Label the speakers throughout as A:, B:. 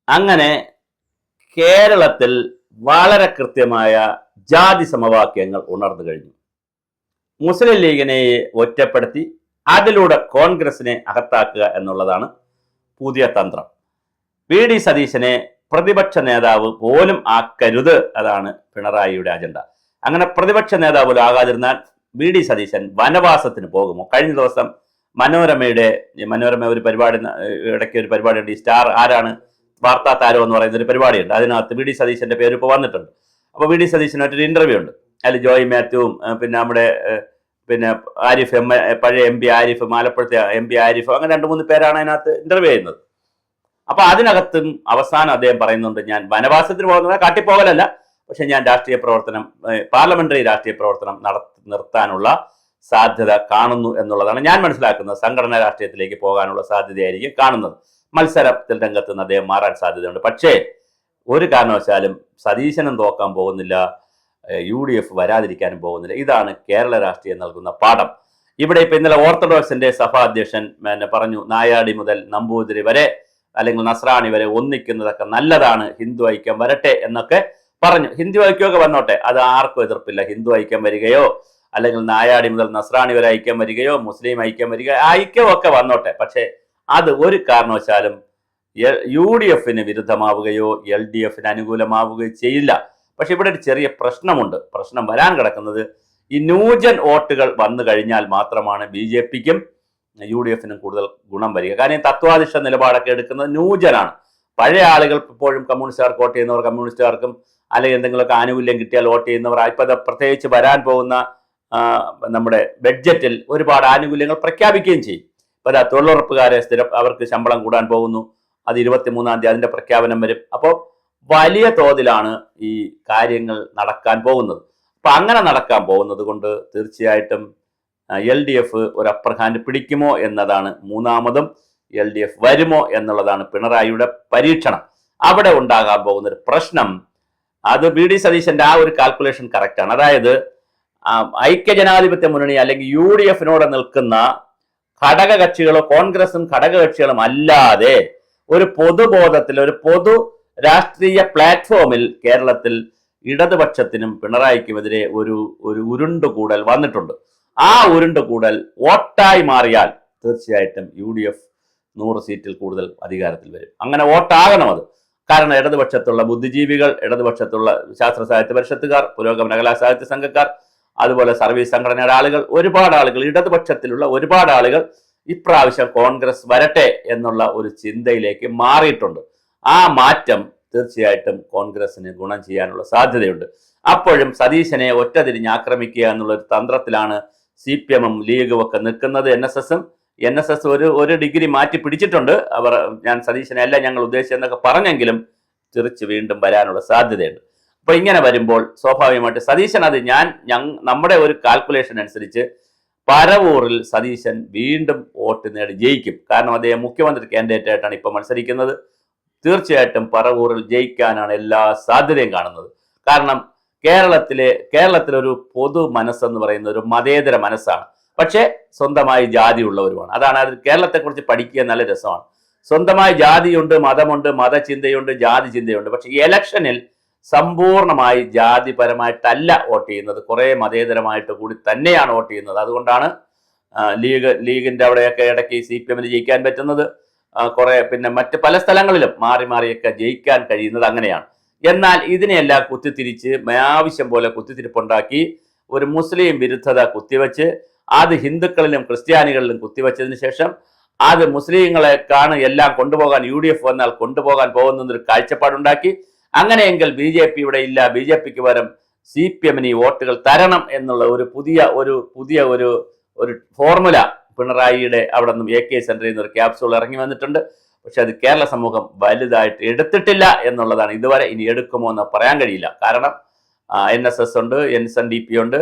A: അങ്ങനെ കേരളത്തിൽ വളരെ കൃത്യമായ ജാതി സമവാക്യങ്ങൾ ഉണർന്നു കഴിഞ്ഞു. മുസ്ലിം ലീഗിനെ ഒറ്റപ്പെടുത്തി അതിലൂടെ കോൺഗ്രസിനെ അകത്താക്കുക എന്നുള്ളതാണ് പുതിയ തന്ത്രം. വി.ഡി. സതീശനെ പ്രതിപക്ഷ നേതാവ് പോലും ആക്കരുത്, അതാണ് പിണറായിയുടെ അജണ്ട. അങ്ങനെ പ്രതിപക്ഷ നേതാവ് പോലും ആകാതിരുന്നാൽ വി.ഡി. സതീശൻ വനവാസത്തിന് പോകുമോ? കഴിഞ്ഞ ദിവസം മനോരമ ഒരു പരിപാടി, ഇടയ്ക്ക് ഒരു പരിപാടിയുണ്ട്, ഈ സ്റ്റാർ ആരാണ് വാർത്താ താരം എന്ന് പറയുന്ന ഒരു പരിപാടിയുണ്ട്. അതിനകത്ത് വി.ഡി. സതീശന്റെ പേര് ഇപ്പോൾ വന്നിട്ടുണ്ട്. അപ്പോൾ വി.ഡി. സതീശനായിട്ടൊരു ഇന്റർവ്യൂ ഉണ്ട്. അതിൽ ജോയ് മാത്യുവും നമ്മുടെ ആരിഫ് പഴയ MP ആരിഫ്, ആലപ്പുഴത്തെ MP ആരിഫ്, അങ്ങനെ 2-3 പേരാണ് അതിനകത്ത് ഇന്റർവ്യൂ ചെയ്യുന്നത്. അപ്പൊ അതിനകത്തും അവസാനം അദ്ദേഹം പറയുന്നുണ്ട്, ഞാൻ വനവാസത്തിന് പോകുന്നത് കാട്ടിപ്പോകലല്ല, പക്ഷെ ഞാൻ രാഷ്ട്രീയ പ്രവർത്തനം, പാർലമെന്ററി രാഷ്ട്രീയ പ്രവർത്തനം നിർത്താനുള്ള സാധ്യത കാണുന്നു എന്നുള്ളതാണ് ഞാൻ മനസ്സിലാക്കുന്നത്. സംഘടനാ രാഷ്ട്രീയത്തിലേക്ക് പോകാനുള്ള സാധ്യതയായിരിക്കും കാണുന്നത്. മത്സരത്തിൽ രംഗത്ത് നിന്ന് അദ്ദേഹം മാറാൻ സാധ്യതയുണ്ട്. പക്ഷേ ഒരു കാരണവശാലും സതീശനും തോക്കാൻ പോകുന്നില്ല, UDF വരാതിരിക്കാനും പോകുന്നില്ല. ഇതാണ് കേരള രാഷ്ട്രീയം നൽകുന്ന പാഠം. ഇവിടെ ഇപ്പൊ ഇന്നലെ ഓർത്തഡോക്സിന്റെ സഭാ അധ്യക്ഷൻ പറഞ്ഞു, നായാടി മുതൽ നമ്പൂതിരി വരെ അല്ലെങ്കിൽ നസ്രാണി വരെ ഒന്നിക്കുന്നതൊക്കെ നല്ലതാണ്, ഹിന്ദു ഐക്യം വരട്ടെ എന്നൊക്കെ പറഞ്ഞു. ഹിന്ദു ഐക്യമൊക്കെ വന്നോട്ടെ, അത് ആർക്കും എതിർപ്പില്ല. ഹിന്ദു ഐക്യം വരികയോ അല്ലെങ്കിൽ നായാടി മുതൽ നസ്രാണി വരെ ഐക്യം വരികയോ മുസ്ലിം ഐക്യം വരികയോ ഐക്യമൊക്കെ വന്നോട്ടെ, പക്ഷെ അത് ഒരു കാരണവശാലും UDFന് വിരുദ്ധമാവുകയോ LDFന് അനുകൂലമാവുകയോ ചെയ്യില്ല. പക്ഷെ ഇവിടെ ഒരു ചെറിയ പ്രശ്നമുണ്ട്. പ്രശ്നം വരാൻ കിടക്കുന്നത് ഈ ന്യൂജൻ വോട്ടുകൾ വന്നു കഴിഞ്ഞാൽ മാത്രമാണ് BJPക്കും UDFനും കൂടുതൽ ഗുണം വരിക. കാരണം തത്വാധിഷ്ഠ നിലപാടൊക്കെ എടുക്കുന്നത് ന്യൂജനാണ്. പഴയ ആളുകൾ ഇപ്പോഴും കമ്മ്യൂണിസ്റ്റുകാർക്ക് വോട്ട് ചെയ്യുന്നവർ കമ്മ്യൂണിസ്റ്റുകാർക്കും, അല്ലെങ്കിൽ എന്തെങ്കിലുമൊക്കെ ആനുകൂല്യം കിട്ടിയാൽ വോട്ട് ചെയ്യുന്നവർ, ഇപ്പൊ പ്രത്യേകിച്ച് വരാൻ പോകുന്ന നമ്മുടെ ബഡ്ജറ്റിൽ ഒരുപാട് ആനുകൂല്യങ്ങൾ പ്രഖ്യാപിക്കുകയും ചെയ്യും. ഇപ്പൊ തൊഴിലുറപ്പുകാരെ അവർക്ക് ശമ്പളം കൂടാൻ പോകുന്നു, അത് 23-ാം തീയതി അതിന്റെ പ്രഖ്യാപനം വരും. അപ്പോൾ വലിയ തോതിലാണ് ഈ കാര്യങ്ങൾ നടക്കാൻ പോകുന്നത്. അപ്പൊ അങ്ങനെ നടക്കാൻ പോകുന്നത് കൊണ്ട് തീർച്ചയായിട്ടും LDF ഒരു അപ്പർ ഹാൻഡ് പിടിക്കുമോ എന്നതാണ് മൂന്നാമതും. LDF വരുമോ എന്നുള്ളതാണ് പിണറായിയുടെ പരീക്ഷണം. അവിടെ ഉണ്ടാകാൻ പോകുന്ന ഒരു പ്രശ്നം, അത് വി.ഡി. സതീശന്റെ ആ ഒരു കാൽക്കുലേഷൻ കറക്റ്റാണ്. അതായത് ഐക്യജനാധിപത്യ മുന്നണി അല്ലെങ്കിൽ UDFനോട് നിൽക്കുന്ന ഘടകകക്ഷികളോ കോൺഗ്രസും ഘടകകക്ഷികളും അല്ലാതെ ഒരു പൊതുബോധത്തിൽ, ഒരു പൊതു രാഷ്ട്രീയ പ്ലാറ്റ്ഫോമിൽ കേരളത്തിൽ ഇടതുപക്ഷത്തിനും പിണറായിക്കുമെതിരെ ഒരു ഉരുണ്ടുകൂടൽ വന്നിട്ടുണ്ട്. ആ ഉരുണ്ടുകൂടൽ വോട്ടായി മാറിയാൽ തീർച്ചയായിട്ടും UDF 100 സീറ്റിൽ കൂടുതൽ അധികാരത്തിൽ വരും. അങ്ങനെ വോട്ടാകണം അത്. കാരണം ഇടതുപക്ഷത്തുള്ള ബുദ്ധിജീവികൾ, ഇടതുപക്ഷത്തുള്ള ശാസ്ത്ര സാഹിത്യ പരിഷത്തുകാർ, പുരോഗമന കലാ സാഹിത്യ സംഘക്കാർ, അതുപോലെ സർവീസ് സംഘടനയുടെ ആളുകൾ, ഒരുപാട് ആളുകൾ, ഇടതുപക്ഷത്തിലുള്ള ഒരുപാട് ആളുകൾ ഇപ്രാവശ്യം കോൺഗ്രസ് വരട്ടെ എന്നുള്ള ഒരു ചിന്തയിലേക്ക് മാറിയിട്ടുണ്ട്. ആ മാറ്റം തീർച്ചയായിട്ടും കോൺഗ്രസിന് ഗുണം ചെയ്യാനുള്ള സാധ്യതയുണ്ട്. അപ്പോഴും സതീശനെ ഒറ്റതിരിഞ്ഞ് ആക്രമിക്കുക എന്നുള്ള ഒരു തന്ത്രത്തിലാണ് CPM-ഉം ലീഗും ഒക്കെ നിൽക്കുന്നത്. NSS ഒരു ഡിഗ്രി മാറ്റി പിടിച്ചിട്ടുണ്ട്. അവർ ഞാൻ സതീശനെ അല്ല ഞങ്ങൾ ഉദ്ദേശിച്ചെന്നൊക്കെ പറഞ്ഞെങ്കിലും തിരിച്ച് വീണ്ടും വരാനുള്ള സാധ്യതയുണ്ട്. അപ്പൊ ഇങ്ങനെ വരുമ്പോൾ സ്വാഭാവികമായിട്ട് സതീശൻ, അത് നമ്മുടെ ഒരു കാൽക്കുലേഷൻ അനുസരിച്ച് പരവൂറിൽ സതീശൻ വീണ്ടും വോട്ട് നേടി ജയിക്കും. കാരണം അദ്ദേഹം മുഖ്യമന്ത്രി കാൻഡിഡേറ്റ് ആയിട്ടാണ് ഇപ്പൊ മത്സരിക്കുന്നത്. തീർച്ചയായിട്ടും പറവൂറിൽ ജയിക്കാനാണ് എല്ലാ സാധ്യതയും കാണുന്നത്. കാരണം കേരളത്തിലൊരു പൊതു മനസ്സെന്ന് പറയുന്ന ഒരു മതേതര മനസ്സാണ്. പക്ഷേ സ്വന്തമായി ജാതി ഉള്ളവരുമാണ്. അതാണ് കേരളത്തെക്കുറിച്ച് പഠിക്കുക നല്ല രസമാണ്. സ്വന്തമായി ജാതിയുണ്ട്, മതമുണ്ട്, മതചിന്തയുണ്ട്, ജാതി ചിന്തയുണ്ട്. പക്ഷെ ഈ ഇലക്ഷനിൽ സമ്പൂർണമായി ജാതിപരമായിട്ടല്ല വോട്ട് ചെയ്യുന്നത്, കുറെ മതേതരമായിട്ട് കൂടി തന്നെയാണ് വോട്ട് ചെയ്യുന്നത്. അതുകൊണ്ടാണ് ലീഗിന്റെ അവിടെയൊക്കെ ഇടയ്ക്ക് CPM-ന് ജയിക്കാൻ പറ്റുന്നത്. കുറെ പിന്നെ മറ്റ് പല സ്ഥലങ്ങളിലും മാറിയൊക്കെ ജയിക്കാൻ കഴിയുന്നത് അങ്ങനെയാണ്. എന്നാൽ ഇതിനെയെല്ലാം കുത്തിത്തിരിച്ച് ആവശ്യം പോലെ കുത്തിത്തിരിപ്പുണ്ടാക്കി ഒരു മുസ്ലിം വിരുദ്ധത കുത്തിവെച്ച് അത് ഹിന്ദുക്കളിലും ക്രിസ്ത്യാനികളിലും കുത്തിവെച്ചതിന് ശേഷം അത് മുസ്ലിങ്ങളെക്കാണ് എല്ലാം കൊണ്ടുപോകാൻ UDF വന്നാൽ കൊണ്ടുപോകാൻ പോകുന്നൊരു കാഴ്ചപ്പാടുണ്ടാക്കി. അങ്ങനെയെങ്കിൽ BJP ഇവിടെ ഇല്ല, BJPക്ക് പകരം CPM-ന് ഈ വോട്ടുകൾ തരണം എന്നുള്ള ഒരു പുതിയ ഫോർമുല പിണറായിയുടെ അവിടെ നിന്നും AK സെന്ററിൽ നിന്ന് ഒരു ക്യാപ്സൂൾ ഇറങ്ങി വന്നിട്ടുണ്ട്. പക്ഷെ അത് കേരള സമൂഹം വലുതായിട്ട് എടുത്തിട്ടില്ല എന്നുള്ളതാണ്. ഇതുവരെ ഇനി എടുക്കുമോ എന്ന് പറയാൻ കഴിയില്ല. കാരണം NSS ഉണ്ട്, NSNDP ഉണ്ട്,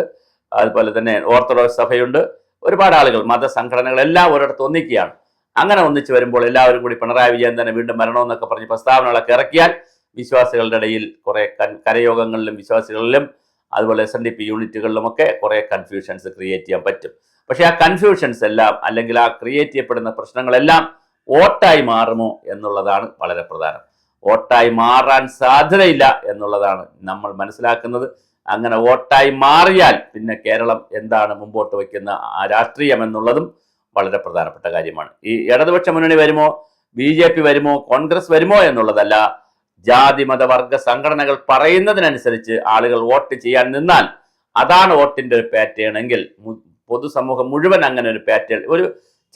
A: അതുപോലെ തന്നെ ഓർത്തഡോക്സ് സഭയുണ്ട്, ഒരുപാട് ആളുകൾ, മതസംഘടനകളെല്ലാം ഒരിടത്ത് ഒന്നിക്കുകയാണ്. അങ്ങനെ ഒന്നിച്ച് വരുമ്പോൾ എല്ലാവരും കൂടി പിണറായി വിജയൻ തന്നെ വീണ്ടും വരണമെന്നൊക്കെ പറഞ്ഞ് പ്രസ്താവനകളൊക്കെ ഇറക്കിയാൽ വിശ്വാസികളുടെ ഇടയിൽ കുറെ കരയോഗങ്ങളിലും വിശ്വാസികളിലും അതുപോലെ SNDP യൂണിറ്റുകളിലുമൊക്കെ കുറെ കൺഫ്യൂഷൻസ് ക്രിയേറ്റ് ചെയ്യാൻ പറ്റും. പക്ഷെ ആ കൺഫ്യൂഷൻസ് എല്ലാം അല്ലെങ്കിൽ ആ ക്രിയേറ്റ് ചെയ്യപ്പെടുന്ന പ്രശ്നങ്ങളെല്ലാം വോട്ടായി മാറുമോ എന്നുള്ളതാണ് വളരെ പ്രധാനം. വോട്ടായി മാറാൻ സാധ്യതയില്ല എന്നുള്ളതാണ് നമ്മൾ മനസ്സിലാക്കുന്നത്. അങ്ങനെ വോട്ടായി മാറിയാൽ പിന്നെ കേരളം എന്താണ് മുമ്പോട്ട് വയ്ക്കുന്ന ആ രാഷ്ട്രീയം എന്നുള്ളതും വളരെ പ്രധാനപ്പെട്ട കാര്യമാണ്. ഈ ഇടതുപക്ഷ മുന്നണി വരുമോ, BJP വരുമോ, കോൺഗ്രസ് വരുമോ എന്നുള്ളതല്ല. ജാതി മതവർഗ സംഘടനകൾ പറയുന്നതിനനുസരിച്ച് ആളുകൾ വോട്ട് ചെയ്യാൻ നിന്നാൽ അതാണ് വോട്ടിന്റെ ഒരു പാറ്റേൺ എങ്കിൽ പൊതുസമൂഹം മുഴുവൻ അങ്ങനെ ഒരു പാറ്റേൺ, ഒരു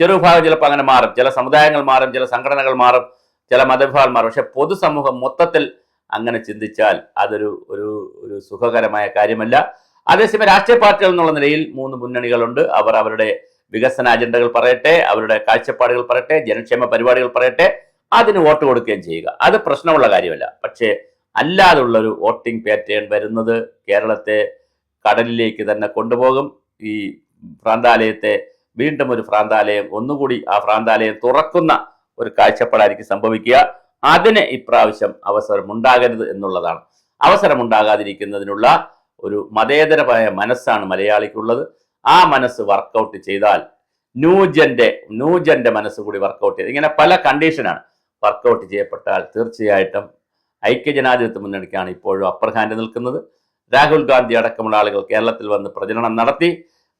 A: ചെറുവിഭാഗം ചിലപ്പോൾ അങ്ങനെ മാറും, ചില സമുദായങ്ങൾ മാറും, ചില സംഘടനകൾ മാറും, ചില മതവിഭാഗങ്ങൾ മാറും. പക്ഷെ പൊതുസമൂഹം മൊത്തത്തിൽ അങ്ങനെ ചിന്തിച്ചാൽ അതൊരു ഒരു ഒരു സുഖകരമായ കാര്യമല്ല. അതേസമയം രാഷ്ട്രീയ പാർട്ടികൾ എന്നുള്ള നിലയിൽ 3 മുന്നണികളുണ്ട്. അവർ അവരുടെ വികസന അജണ്ടകൾ പറയട്ടെ, അവരുടെ കാഴ്ചപ്പാടുകൾ പറയട്ടെ, ജനക്ഷേമ പരിപാടികൾ പറയട്ടെ, അതിന് വോട്ട് കൊടുക്കുകയും ചെയ്യുക. അത് പ്രശ്നമുള്ള കാര്യമല്ല. പക്ഷേ അല്ലാതുള്ളൊരു വോട്ടിംഗ് പാറ്റേൺ വരുന്നത് കേരളത്തെ കടലിലേക്ക് തന്നെ കൊണ്ടുപോകും. ഈ ഭ്രാന്താലയത്തെ വീണ്ടും ഒരു ഭ്രാന്താലയം, ഒന്നുകൂടി ആ ഭ്രാന്താലയം തുറക്കുന്ന ഒരു കാഴ്ചപ്പാടായിരിക്കും സംഭവിക്കുക. അതിന് ഇപ്രാവശ്യം അവസരമുണ്ടാകരുത് എന്നുള്ളതാണ്. അവസരമുണ്ടാകാതിരിക്കുന്നതിനുള്ള ഒരു മതേതരമായ മനസ്സാണ് മലയാളിക്കുള്ളത്. ആ മനസ്സ് വർക്കൗട്ട് ചെയ്താൽ ന്യൂജന്റെ മനസ്സ് കൂടി വർക്കൗട്ട് ചെയ്ത് ഇങ്ങനെ പല കണ്ടീഷനാണ് വർക്കൗട്ട് ചെയ്യപ്പെട്ടാൽ തീർച്ചയായിട്ടും ഐക്യജനാധിപത്യ മുന്നണിക്കാണ് ഇപ്പോഴും അപ്പർ ഹാൻഡ് നിൽക്കുന്നത്. രാഹുൽ ഗാന്ധി അടക്കമുള്ള ആളുകൾ കേരളത്തിൽ വന്ന് പ്രചരണം നടത്തി,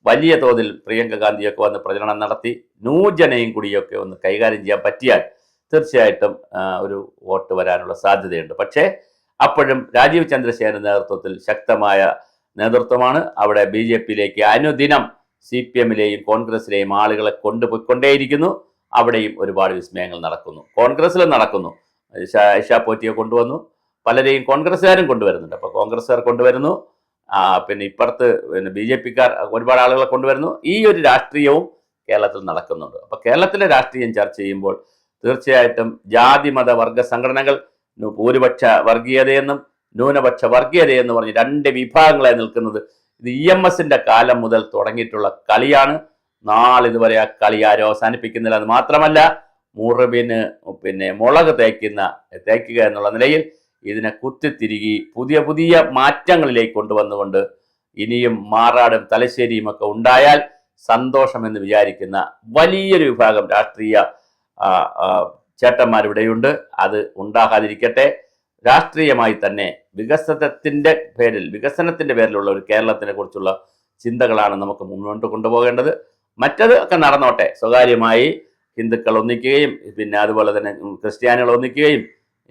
A: വലിയ തോതിൽ പ്രിയങ്ക ഗാന്ധിയൊക്കെ വന്ന് പ്രചരണം നടത്തി, ന്യൂജനെയും കൂടിയൊക്കെ ഒന്ന് കൈകാര്യം ചെയ്യാൻ പറ്റിയാൽ തീർച്ചയായിട്ടും ഒരു വോട്ട് വരാനുള്ള സാധ്യതയുണ്ട്. പക്ഷേ അപ്പോഴും രാജീവ് ചന്ദ്രശേഖരന്റെ നേതൃത്വത്തിൽ ശക്തമായ നേതൃത്വമാണ്. അവിടെ BJPയിലേക്ക് അനുദിനം CPMലെയും കോൺഗ്രസിലെയും ആളുകളെ കൊണ്ടുപോയിക്കൊണ്ടേയിരിക്കുന്നു. അവിടെയും ഒരുപാട് വിസ്മയങ്ങൾ നടക്കുന്നു, കോൺഗ്രസിലും നടക്കുന്നു. ഇഷാ പോറ്റിയെ കൊണ്ടുവന്നു, പലരെയും കോൺഗ്രസ്സുകാരും കൊണ്ടുവരുന്നുണ്ട്. അപ്പോൾ കോൺഗ്രസ്സുകാർ കൊണ്ടുവരുന്നു, പിന്നെ ഇപ്പുറത്ത് BJPക്കാർ ഒരുപാട് ആളുകളെ കൊണ്ടുവരുന്നു. ഈ ഒരു രാഷ്ട്രീയവും കേരളത്തിൽ നടക്കുന്നുണ്ട്. അപ്പോൾ കേരളത്തിലെ രാഷ്ട്രീയം ചർച്ച ചെയ്യുമ്പോൾ തീർച്ചയായിട്ടും ജാതി മത വർഗ സംഘടനകൾ ഭൂരിപക്ഷ വർഗീയതയെന്നും ന്യൂനപക്ഷ വർഗീയതയെന്ന് പറഞ്ഞ് 2 വിഭാഗങ്ങളായി നിൽക്കുന്നത് ഇത് EMSന്റെ കാലം മുതൽ തുടങ്ങിയിട്ടുള്ള കളിയാണ്. നാളിതുവരെ ആ കളി ആരും അവസാനിപ്പിക്കുന്നില്ല. അത് മാത്രമല്ല, മുറിവിന് പിന്നെ മുളക് തേക്കുക എന്നുള്ള നിലയിൽ ഇതിനെ കുത്തിത്തിരുകി പുതിയ പുതിയ മാറ്റങ്ങളിലേക്ക് കൊണ്ടുവന്നുകൊണ്ട് ഇനിയും മാറാടും തലശ്ശേരിയും ഒക്കെ ഉണ്ടായാൽ സന്തോഷമെന്ന് വിചാരിക്കുന്ന വലിയൊരു വിഭാഗം രാഷ്ട്രീയ ചേട്ടന്മാരിവിടെയുണ്ട്. അത് ഉണ്ടാകാതിരിക്കട്ടെ. രാഷ്ട്രീയമായി തന്നെ വികസനത്തിന്റെ പേരിലുള്ള ഒരു കേരളത്തിനെ കുറിച്ചുള്ള ചിന്തകളാണ് നമുക്ക് മുന്നോട്ട് കൊണ്ടുപോകേണ്ടത്. മറ്റത് ഒക്കെ നടന്നോട്ടെ. സ്വകാര്യമായി ഹിന്ദുക്കൾ ഒന്നിക്കുകയും പിന്നെ അതുപോലെ തന്നെ ക്രിസ്ത്യാനികൾ ഒന്നിക്കുകയും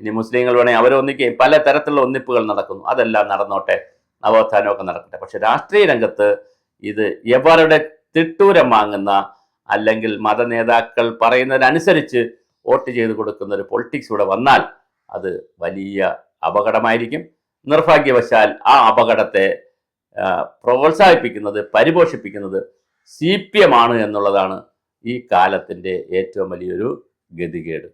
A: ഇനി മുസ്ലിങ്ങൾ വേണമെങ്കിൽ അവരൊന്നിക്കുകയും പല തരത്തിലുള്ള ഒന്നിപ്പുകൾ നടക്കുന്നു. അതെല്ലാം നടന്നോട്ടെ, നവോത്ഥാനമൊക്കെ നടക്കട്ടെ. പക്ഷെ രാഷ്ട്രീയ രംഗത്ത് ഇത് എവരുടെ തിട്ടൂരം വാങ്ങുന്ന അല്ലെങ്കിൽ മത നേതാക്കൾ പറയുന്നതിനനുസരിച്ച് വോട്ട് ചെയ്ത് കൊടുക്കുന്ന ഒരു പൊളിറ്റിക്സ് ഇവിടെ വന്നാൽ അത് വലിയ അപകടമായിരിക്കും. നിർഭാഗ്യവശാൽ ആ അപകടത്തെ പ്രോത്സാഹിപ്പിക്കുന്നത് പരിപോഷിപ്പിക്കുന്നത് CPM ആണ് എന്നുള്ളതാണ് ഈ കാലത്തിൻ്റെ ഏറ്റവും വലിയൊരു ഗതികേട്.